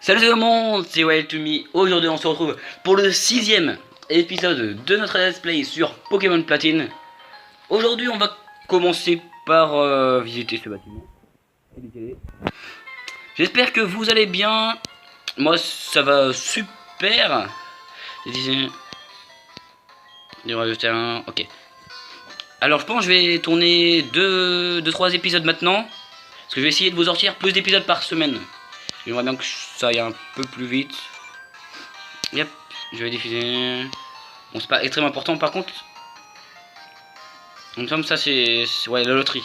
Salut tout le monde, c'est Wild2Me. Aujourd'hui on se retrouve pour le 6ème épisode de notre let's play sur Pokémon Platine. Aujourd'hui on va commencer par visiter ce bâtiment. J'espère que vous allez bien. Moi ça va super. Il y aura juste un... Ok. Alors je pense que je vais tourner 2-3 épisodes maintenant. Parce que je vais essayer de vous sortir plus d'épisodes par semaine. J'aimerais bien que ça aille un peu plus vite. Yep, je vais diffuser. Bon, c'est pas extrêmement important par contre. Comme ça, c'est ouais, la loterie.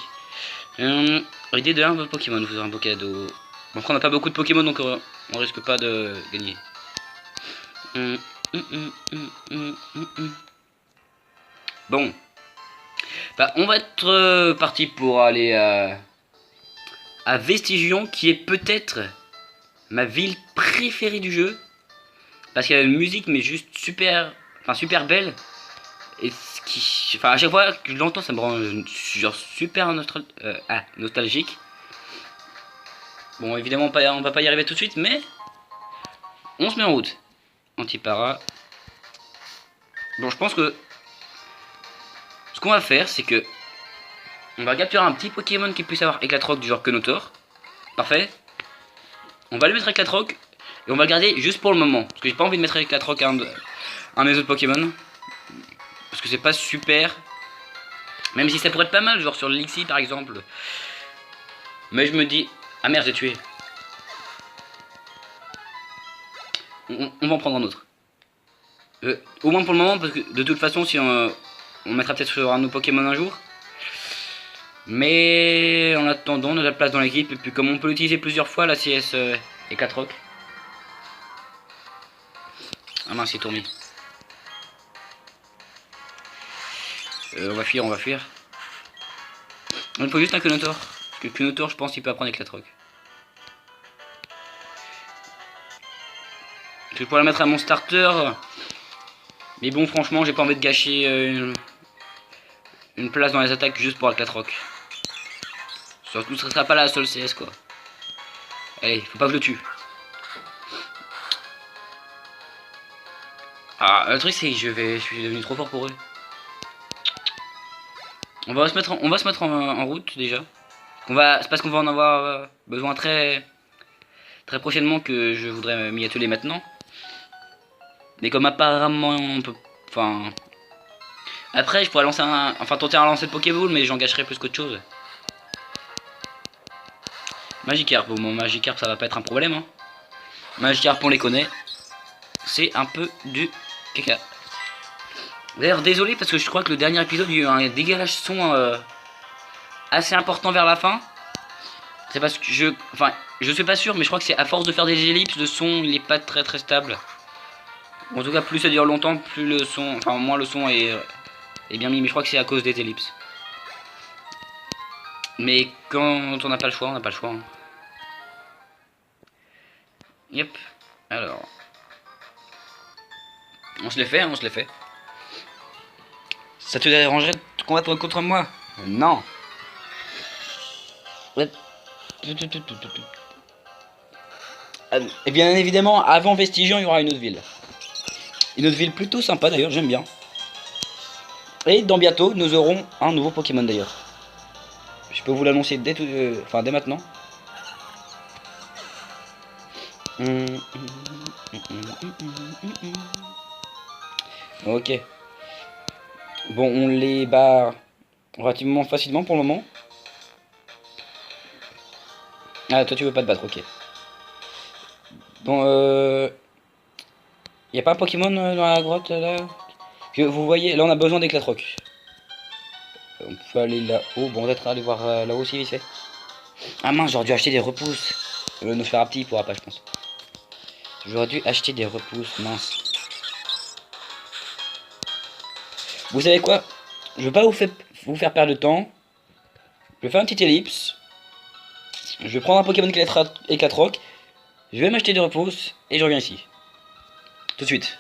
Idée de un Pokémon, vous aurez un beau cadeau. Bon, après, on n'a pas beaucoup de Pokémon donc on risque pas de gagner. Bon, bah, on va être parti pour aller à Vestigion, qui est peut-être ma ville préférée du jeu, parce qu'il y a une musique mais juste super, enfin super belle, et ce qui, enfin à chaque fois que je l'entends ça me rend genre super nostalgique. Bon évidemment on va pas y arriver tout de suite, mais on se met en route. Antipara. Bon je pense que ce qu'on va faire c'est que on va capturer un petit Pokémon qui puisse avoir éclatroc du genre Kenotor. Parfait. On va le mettre avec la troc et on va le garder juste pour le moment. Parce que j'ai pas envie de mettre avec la troc un de mes autres Pokémon. Parce que c'est pas super. Même si ça pourrait être pas mal, genre sur l'Elixir par exemple. Mais je me dis... Ah merde, j'ai tué. On va en prendre un autre. Au moins pour le moment, parce que de toute façon, si on mettra peut-être sur un de nos Pokémon un jour. Mais en attendant, on a de la place dans l'équipe. Et puis comme on peut l'utiliser plusieurs fois, la CS et 4 rocs. Ah mince, c'est tourné. On va fuir, on va fuir. Il faut juste un Kenotor. Parce que Kenotor, je pense qu'il peut apprendre avec la troc. Je pourrais la mettre à mon starter. Mais bon, franchement, j'ai pas envie de gâcher une place dans les attaques juste pour avec la troc. Surtout, ce sera pas la seule CS quoi. Allez, faut pas que je le tue. Ah, le truc c'est que je suis devenu trop fort pour eux. On va se mettre en route déjà. C'est parce qu'on va en avoir besoin très prochainement que je voudrais m'y atteler maintenant. Mais comme apparemment on peut, enfin, après je pourrais lancer tenter un lancer de Pokéball, mais j'en gâcherai plus qu'autre chose. Magikarp, bon mon Magikarp ça va pas être un problème hein. Magikarp on les connaît. C'est un peu du caca. D'ailleurs désolé parce que je crois que le dernier épisode il y a eu un dégagage son assez important vers la fin. C'est parce que je suis pas sûr mais je crois que c'est à force de faire des ellipses le son il est pas très stable. En tout cas plus ça dure longtemps plus le son, enfin moins le son est bien mis, mais je crois que c'est à cause des ellipses. Mais quand on n'a pas le choix, on n'a pas le choix hein. Yep. Alors on se les fait, on se les fait. Ça te dérangerait de combattre contre moi? Non. Et bien évidemment, avant Vestigion, il y aura une autre ville. Une autre ville plutôt sympa d'ailleurs, j'aime bien. Et dans bientôt, nous aurons un nouveau Pokémon d'ailleurs. Je peux vous l'annoncer dès maintenant. Ok. Bon, on les bat relativement facilement pour le moment. Ah, toi tu veux pas te battre, ok. Bon, y a pas un Pokémon dans la grotte là? Que vous voyez, là on a besoin d'éclatroc. On peut aller là-haut. Bon, on va peut-être aller voir là-haut aussi, vite fait. Ah mince, j'aurais dû acheter des repousses. Nos faire un petit, il pourra pas, je pense. J'aurais dû acheter des repousses, mince. Vous savez quoi? Je veux pas vous faire perdre de temps. Je vais faire une petite ellipse. Je vais prendre un Pokémon éclatroc. Je vais m'acheter des repousses et je reviens ici. Tout de suite.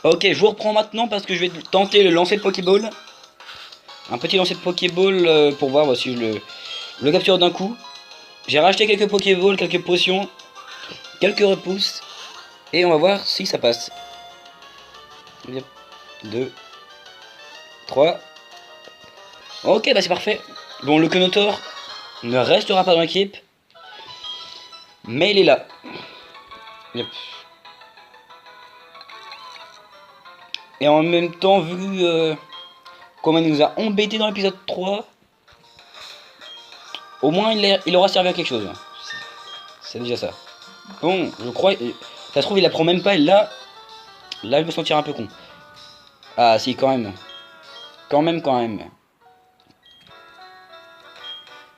Ok, je vous reprends maintenant parce que je vais tenter le lancer de Pokéball. Un petit lancer de Pokéball pour voir si je le capture d'un coup. J'ai racheté quelques Pokéballs, quelques potions, quelques repousses. Et on va voir si ça passe. 2, 3. Ok, bah c'est parfait. Bon, le Konotor ne restera pas dans l'équipe. Mais il est là. Yep. Et en même temps, vu comment il nous a embêté dans l'épisode 3, au moins il aura servi à quelque chose. C'est déjà ça. Bon, je crois... Ça se trouve, il apprend même pas. Et là, je me sentirai un peu con. Ah, si, quand même. Quand même.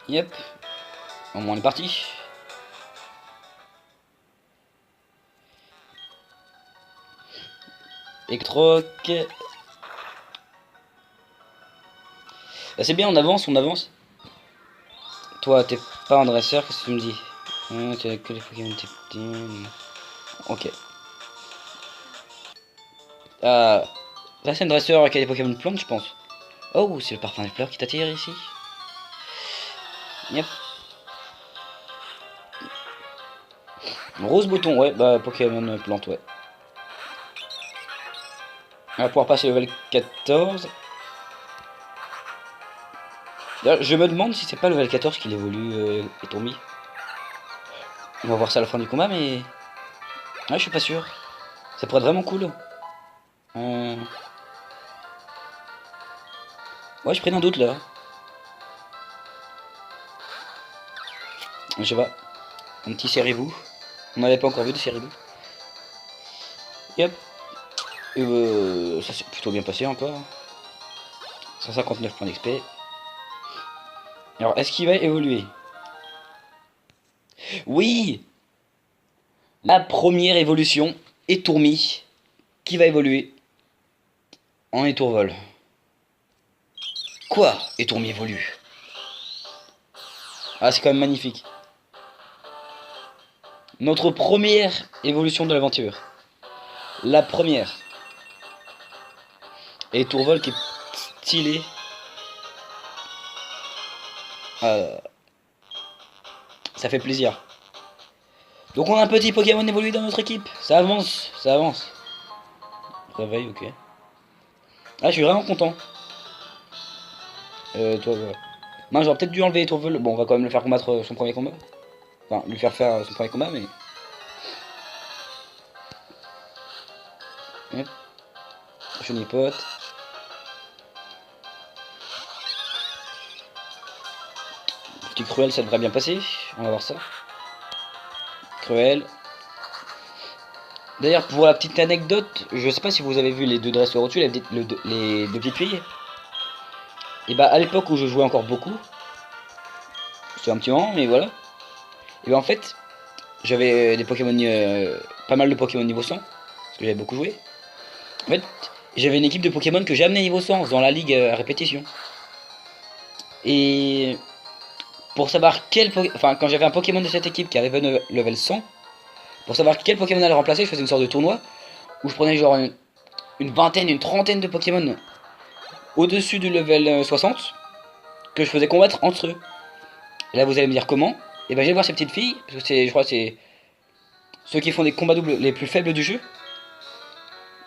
Yep. Au moins, on est parti. Électroc. Bah, c'est bien, on avance. Toi, t'es pas un dresseur, qu'est-ce que tu me dis? Tu as que les Pokémon t'es petits. Ok. Là, c'est un dresseur qui a des Pokémon de plantes, je pense. Oh, c'est le parfum des fleurs qui t'attire ici. Yep. Rose bouton, ouais, bah Pokémon plante, ouais. On va pouvoir passer level 14. D'ailleurs, je me demande si c'est pas level 14 qu'il évolue et tombé. On va voir ça à la fin du combat, mais... Ouais, je suis pas sûr. Ça pourrait être vraiment cool. Ouais, je prends un doute là. Je sais pas. Un petit Ceribou. On n'avait pas encore vu de Ceribou. Yep. Et ça s'est plutôt bien passé encore. 159 points d'XP. Alors, est-ce qu'il va évoluer? Oui! La première évolution est Tourmi qui va évoluer en étourvol. Quoi? Étourmi évolue. Ah, c'est quand même magnifique. Notre première évolution de l'aventure. La première. Et Tourvol qui est stylé. Ça fait plaisir. Donc on a un petit Pokémon évolué dans notre équipe. Ça avance. Réveil, ok. Ah, je suis vraiment content. Toi, voilà. Moi, j'aurais peut-être dû enlever Tourvol. Bon, on va quand même le faire combattre son premier combat. Enfin, lui faire son premier combat, mais... Hop. Chenipote. Petit Cruel, ça devrait bien passer. On va voir ça. Cruel. D'ailleurs, pour la petite anecdote, je sais pas si vous avez vu les deux dresseurs au-dessus, les deux petites filles. Et bah, à l'époque où je jouais encore beaucoup, c'était un petit moment, mais voilà. Et bah, en fait, j'avais des Pokémon, pas mal de Pokémon niveau 100, parce que j'avais beaucoup joué. En fait, j'avais une équipe de Pokémon que j'ai amené niveau 100 dans la ligue à répétition. Et pour savoir enfin, quand j'avais un Pokémon de cette équipe qui arrivait level 100, pour savoir quel Pokémon allait remplacer, je faisais une sorte de tournoi où je prenais genre une vingtaine, une trentaine de Pokémon au-dessus du level 60 que je faisais combattre entre eux. Et là, vous allez me dire comment? Et ben, j'ai voir ces petites filles, parce que je crois que c'est ceux qui font des combats doubles les plus faibles du jeu.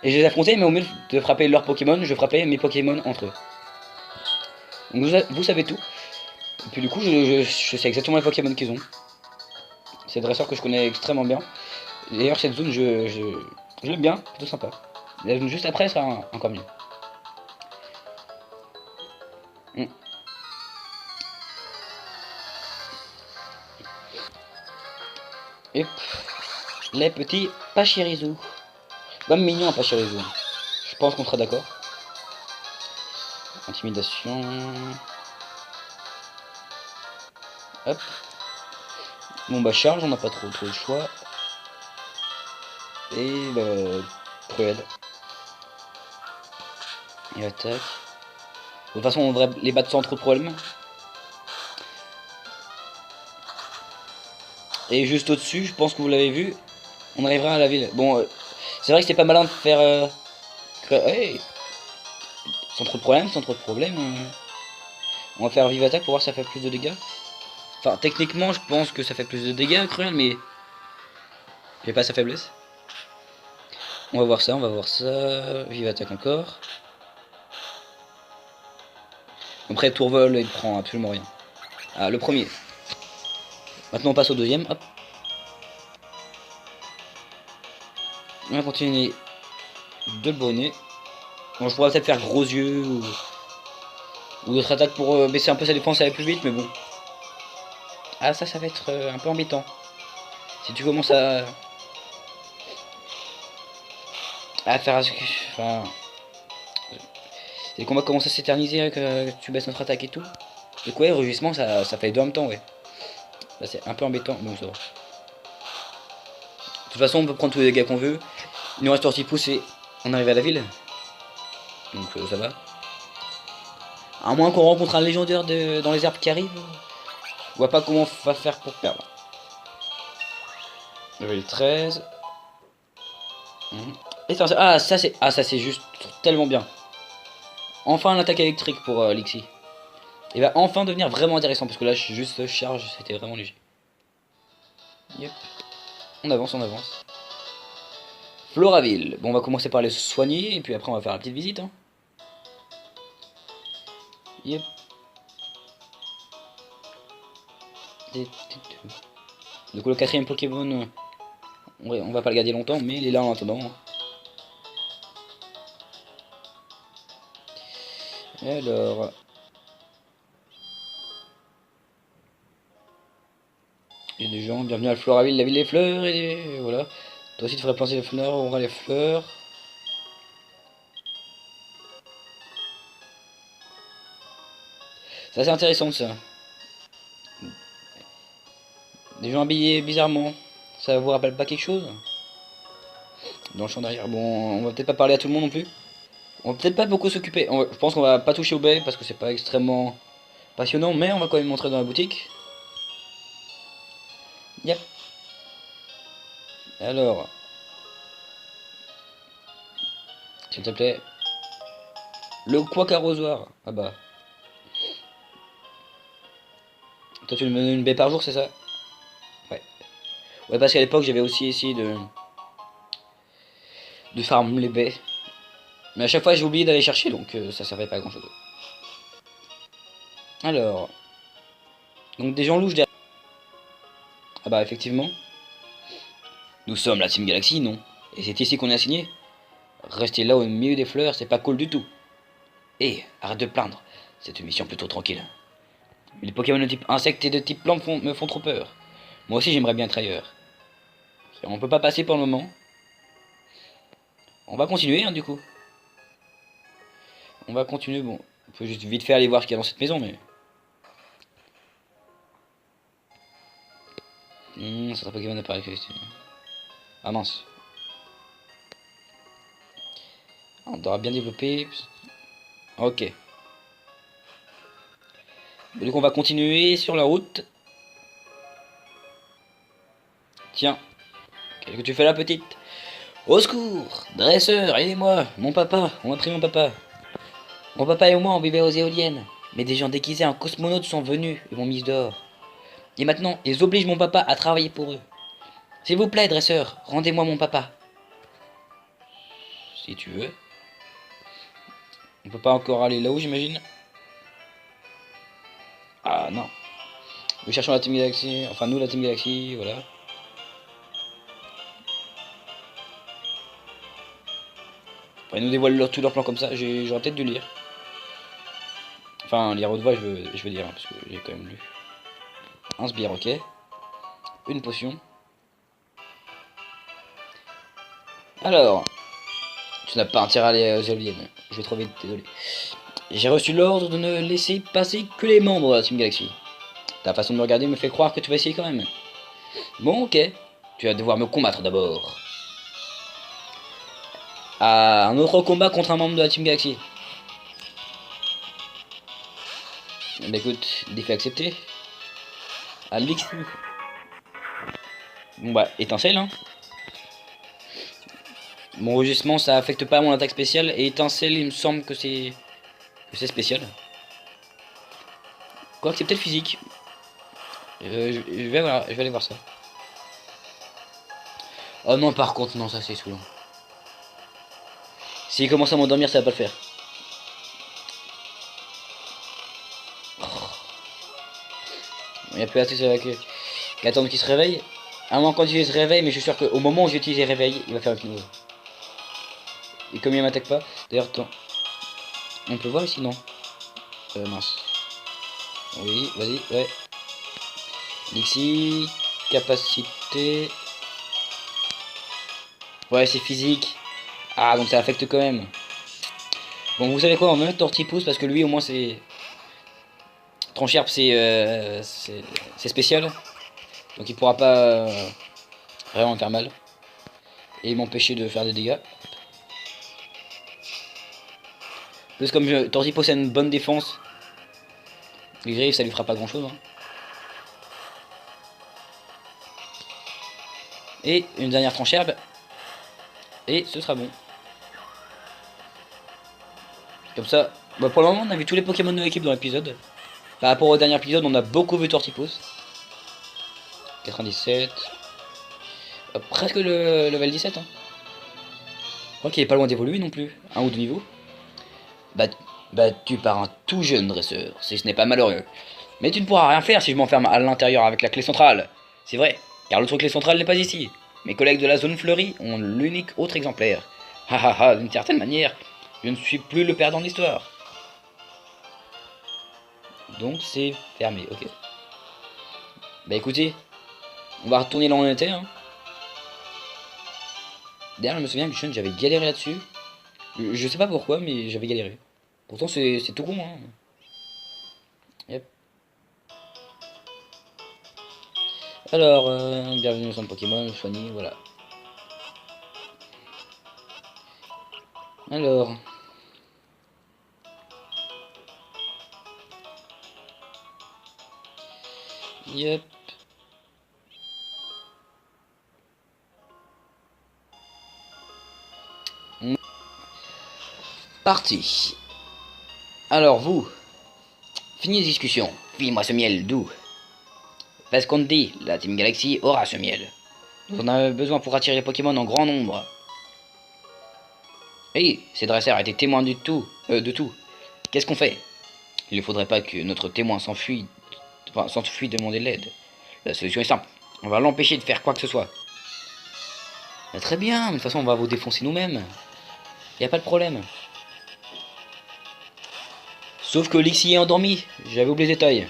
Et je les affrontais, mais au lieu de frapper leurs Pokémon, je frappais mes Pokémon entre eux. Donc vous savez tout. Et puis du coup, je sais exactement les Pokémon qu'ils ont. C'est des dresseurs que je connais extrêmement bien. D'ailleurs, cette zone, je l'aime bien, plutôt sympa. La zone juste après sera encore mieux. Et les petits Pachirisu. Comme mignon un Pachirisu. Je pense qu'on sera d'accord. Intimidation. Hop. Bon bah charge, on n'a pas trop le choix. Et bah, Cruel. Et attaque. De toute façon, on devrait les battre sans trop de problèmes. Et juste au-dessus, je pense que vous l'avez vu, on arrivera à la ville. Bon, c'est vrai que c'était pas malin de faire... hey, sans trop de problèmes, On va faire vive attaque pour voir si ça fait plus de dégâts. Enfin, techniquement, je pense que ça fait plus de dégâts, Cruel, mais j'ai pas sa faiblesse. On va voir ça, on va voir ça. Vive attaque encore. Après, Tourvol, il prend absolument rien. Ah, le premier. Maintenant, on passe au deuxième. Hop. On va continuer de le bonnet. Bon, je pourrais peut-être faire gros yeux ou d'autres attaques pour baisser un peu sa défense, aller plus vite, mais bon. Ah, ça va être un peu embêtant. Si tu commences à faire... Enfin... Les combats commencent à s'éterniser, que tu baisses notre attaque et tout. Donc ouais, rugissement, ça fait deux en même temps, ouais. Là, c'est un peu embêtant, donc ça va. De toute façon, on peut prendre tous les dégâts qu'on veut. Il nous reste 6 pouces et on arrive à la ville. Donc ça va. À moins qu'on rencontre un légendaire dans les herbes qui arrivent. Je vois pas comment on va faire pour perdre. Level 13. Et ça c'est juste tellement bien. Enfin l'attaque électrique pour Lixie. Il va enfin devenir vraiment intéressant parce que là juste charge, c'était vraiment léger. Yep. On avance, on avance. Floraville. Bon, on va commencer par les soigner et puis après on va faire la petite visite. Hein. Yep. Du coup le quatrième Pokémon, on va pas le garder longtemps, mais il est là en attendant. Alors... Il y a des gens, bienvenue à Floraville, la ville des fleurs, et voilà. Toi aussi tu ferais planter les fleurs, on va les fleurs. Ça c'est intéressant ça. Des gens habillés bizarrement. Ça vous rappelle pas quelque chose? Dans le champ derrière. Bon, on va peut-être pas parler à tout le monde non plus. On va peut-être pas beaucoup s'occuper. Je pense qu'on va pas toucher au bait parce que c'est pas extrêmement passionnant, mais on va quand même montrer dans la boutique. Yep. Alors, s'il te plaît, le quack arrosoir. Ah bah. Toi tu me donnes une baie par jour, c'est ça? Ouais. Ouais, parce qu'à l'époque j'avais aussi essayé de farm les baies. Mais à chaque fois j'ai oublié d'aller chercher, donc ça servait pas à grand chose. Alors, donc des gens louches derrière. Ah bah effectivement. Nous sommes la Team Galaxy, non? Et c'est ici qu'on est assigné? Rester là au milieu des fleurs, c'est pas cool du tout. Eh, arrête de te plaindre. C'est une mission plutôt tranquille. Les Pokémon de type insecte et de type plante me font trop peur. Moi aussi j'aimerais bien être ailleurs. On peut pas passer pour le moment. On va continuer hein, du coup. On va continuer, bon. On peut juste vite fait aller voir ce qu'il y a dans cette maison, mais... ça sera Pokémon apparaît. Ah mince. On doit bien développer. Ok. Donc on va continuer sur la route. Tiens. Qu'est-ce que tu fais là, petite? Au secours! Dresseur, aidez-moi! Mon papa! On m'a pris mon papa! Mon papa et moi on vivait aux éoliennes. Mais des gens déguisés en cosmonautes sont venus et m'ont mis dehors. Et maintenant, ils obligent mon papa à travailler pour eux. S'il vous plaît, dresseur, rendez-moi mon papa. Si tu veux. On peut pas encore aller là-haut, j'imagine. Ah non. Nous cherchons la Team Galaxy. Enfin, nous, la Team Galaxy, voilà. Enfin, ils nous dévoilent tout leur plan comme ça. J'aurais peut-être dû lire. Enfin, lire haute voix, je veux dire, hein, parce que j'ai quand même lu. Un sbire, ok. Une potion. Alors, tu n'as pas intérêt à aller aux éoliennes. Je vais trop vite, désolé. J'ai reçu l'ordre de ne laisser passer que les membres de la Team Galaxy. Ta façon de me regarder me fait croire que tu vas essayer quand même. Bon, ok. Tu vas devoir me combattre d'abord. Ah, un autre combat contre un membre de la Team Galaxy. Bah écoute, défi accepté. Alix. Bon bah, étincelle hein. Mon rugissement ça affecte pas mon attaque spéciale et étincelle il me semble que c'est spécial. Quoique c'est peut-être physique. Je vais aller voir ça. Oh non, par contre, non, ça c'est saoulant. S'il commence à m'endormir, ça va pas le faire. Il n'y a plus à tout ça qu'attendre qu'il se réveille. À moins quand il se réveille, mais je suis sûr qu'au moment où j'utilise les réveils, il va faire un petit nouveau. Et comme il m'attaque pas, d'ailleurs, attends. On peut voir ici, non? Mince. Oui, vas-y, ouais. Dixie, capacité. Ouais, c'est physique. Ah, donc ça affecte quand même. Bon, vous savez quoi, on va mettre Tortipousse parce que lui, au moins, c'est. Troncharpe, c'est spécial. Donc il pourra pas vraiment me faire mal. Et m'empêcher de faire des dégâts. Plus comme Tortipousse a une bonne défense. Les griffes, ça lui fera pas grand chose. Hein. Et une dernière Troncharpe. Et ce sera bon. Comme ça, bah pour le moment, on a vu tous les Pokémon de l'équipe dans l'épisode. Par rapport au dernier épisode, on a beaucoup vu Tortipousse. 97. Presque le level 17. Hein. Je crois qu'il est pas loin d'évoluer non plus. Un ou deux niveaux. Battu par un tout jeune dresseur, si ce n'est pas malheureux. Mais tu ne pourras rien faire si je m'enferme à l'intérieur avec la clé centrale. C'est vrai, car l'autre clé centrale n'est pas ici. Mes collègues de la zone fleurie ont l'unique autre exemplaire. Ha ha ha, d'une certaine manière, je ne suis plus le perdant de l'histoire. Donc c'est fermé, ok. Bah écoutez, on va retourner là où on était. Hein. D'ailleurs, je me souviens que j'avais galéré là-dessus. Je sais pas pourquoi, mais j'avais galéré. Pourtant, c'est tout con. Hein. Yep. Alors, bienvenue au centre Pokémon, soigné, voilà. Alors. Yep. Parti. Alors vous, fini les discussions. File-moi ce miel doux. Parce qu'on te dit, la Team Galaxy aura ce miel. Nous en avons besoin pour attirer les Pokémon en grand nombre. Et ces dresseurs étaient témoins de tout. Qu'est-ce qu'on fait? Il ne faudrait pas que notre témoin s'enfuit demander de l'aide. La solution est simple. On va l'empêcher de faire quoi que ce soit. Bah, très bien, mais de toute façon on va vous défoncer nous-mêmes. Y a pas de problème. Sauf que Lixie est endormi. J'avais oublié le détail.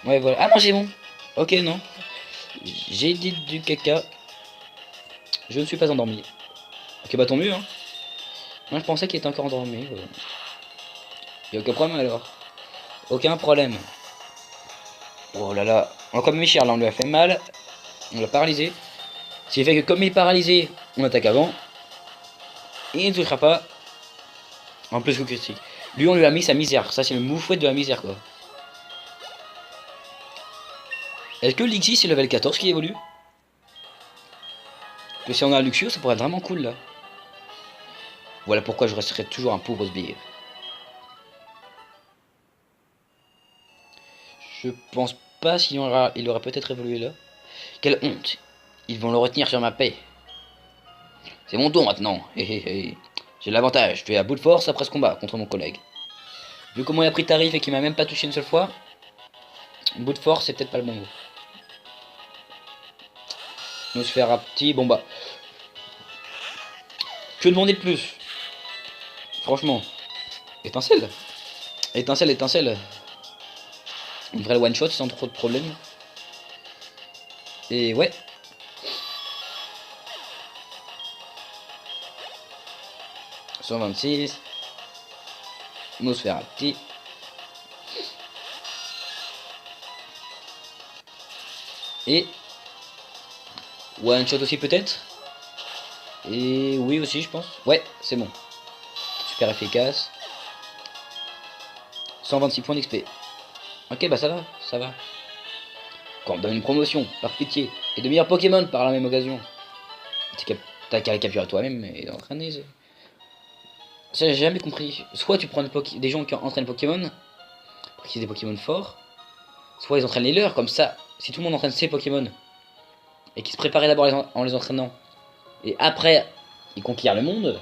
Ouais, voilà. Ah non, c'est bon. Ok, non. J'ai dit du caca. Je ne suis pas endormi. Ok, bah tant mieux, hein. Moi, je pensais qu'il était encore endormi. Y'a aucun problème alors. Aucun problème. Oh là là. On a comme Michel, là, on lui a fait mal. On l'a paralysé. Ce qui fait que comme il est paralysé, on attaque avant. Et il ne touchera pas. En plus que critique. Lui, on lui a mis sa misère. Ça, c'est le moufouette de la misère, quoi. Est-ce que Lixie, c'est level 14 qui évolue? Que si on a un Luxio, ça pourrait être vraiment cool, là. Voilà pourquoi je resterai toujours un pauvre sbire. Je pense pas s'il il aurait peut-être évolué là. Quelle honte. Ils vont le retenir sur ma paix. C'est mon tour maintenant. J'ai l'avantage. Je vais à bout de force après ce combat contre mon collègue. Vu comment il a pris tarif et qu'il m'a même pas touché une seule fois, bout de force c'est peut-être pas le bon mot. Nosferapti, bon bah. Que demander de plus? Franchement. Étincelle. Étincelle, étincelle. Une vraie one shot sans trop de problèmes. Et ouais. « 126. Nosferapti. Et one shot aussi peut-être. Et oui aussi je pense. Ouais, c'est bon. Super efficace. 126 points d'XP. Ok, bah ça va, ça va. Quand on donne une promotion, par pitié, et de meilleurs Pokémon par la même occasion. T'as qu'à les capturer toi-même et entraîner. Ça, j'ai jamais compris. Soit tu prends des gens qui entraînent Pokémon, pour qu'ils aient des Pokémon forts, soit ils entraînent les leurs, comme ça. si tout le monde entraîne ses Pokémon, et qui se préparait d'abord en les entraînant, et après, ils conquièrent le monde,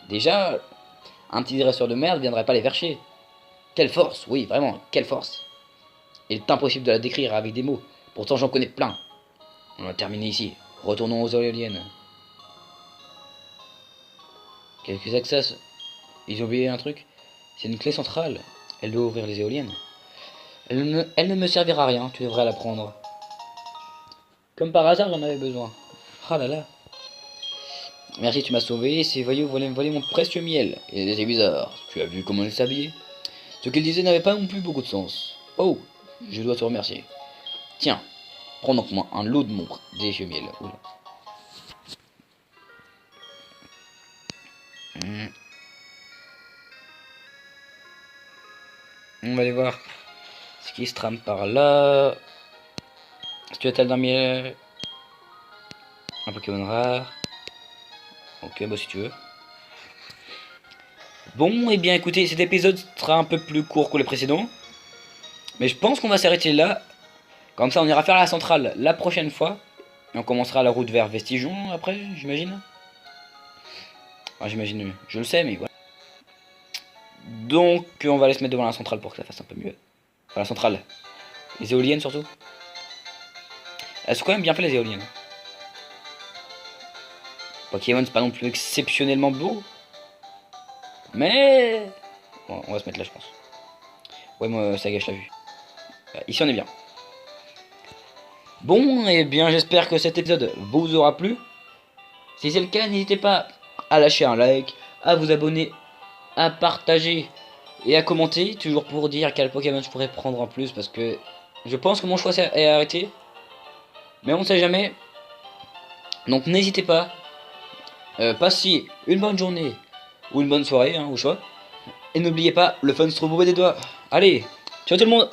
déjà, un petit dresseur de merde viendrait pas les faire chier. Quelle force, oui, vraiment, quelle force. Il est impossible de la décrire avec des mots. Pourtant, j'en connais plein. On va terminer ici. Retournons aux éoliennes. Qu'est-ce que c'est que ça? Ils ont oublié un truc. C'est une clé centrale. Elle doit ouvrir les éoliennes. Elle ne me servira à rien. Tu devrais la prendre. Comme par hasard, j'en avais besoin. Ah là là. Merci, tu m'as sauvé. Ces voyous voulaient me voler mon précieux miel. Il était bizarre. Tu as vu comment ils s'habillaient? Ce qu'ils disaient n'avait pas non plus beaucoup de sens. Oh, je dois te remercier. Tiens, prends donc moi un lot de mon délicieux miel. Oula. On va aller voir ce qui se trame par là. Si tu as d'un miel. Un Pokémon rare. Ok, bah si tu veux. Bon, et bien écoutez, cet épisode sera un peu plus court que le précédent. Mais je pense qu'on va s'arrêter là. Comme ça, on ira faire la centrale la prochaine fois. Et on commencera la route vers Vestigion après, j'imagine. Enfin, j'imagine, je le sais, mais voilà. Donc, on va aller se mettre devant la centrale pour que ça fasse un peu mieux. Enfin, la centrale. Les éoliennes surtout. Elles sont quand même bien faites, les éoliennes. Pokémon, c'est pas non plus exceptionnellement beau. Mais... Bon, on va se mettre là, je pense. Ouais, moi, ça gâche la vue. Ici, on est bien. Bon, et bien, j'espère que cet épisode vous aura plu. Si c'est le cas, n'hésitez pas à lâcher un like, à vous abonner, à partager et à commenter. Toujours pour dire quel Pokémon je pourrais prendre en plus. Parce que je pense que mon choix est arrêté. Mais on ne sait jamais. Donc, n'hésitez pas. Passez une bonne journée ou une bonne soirée, hein, au choix. Et n'oubliez pas, le fun se trouve au bout des doigts. Allez, ciao tout le monde!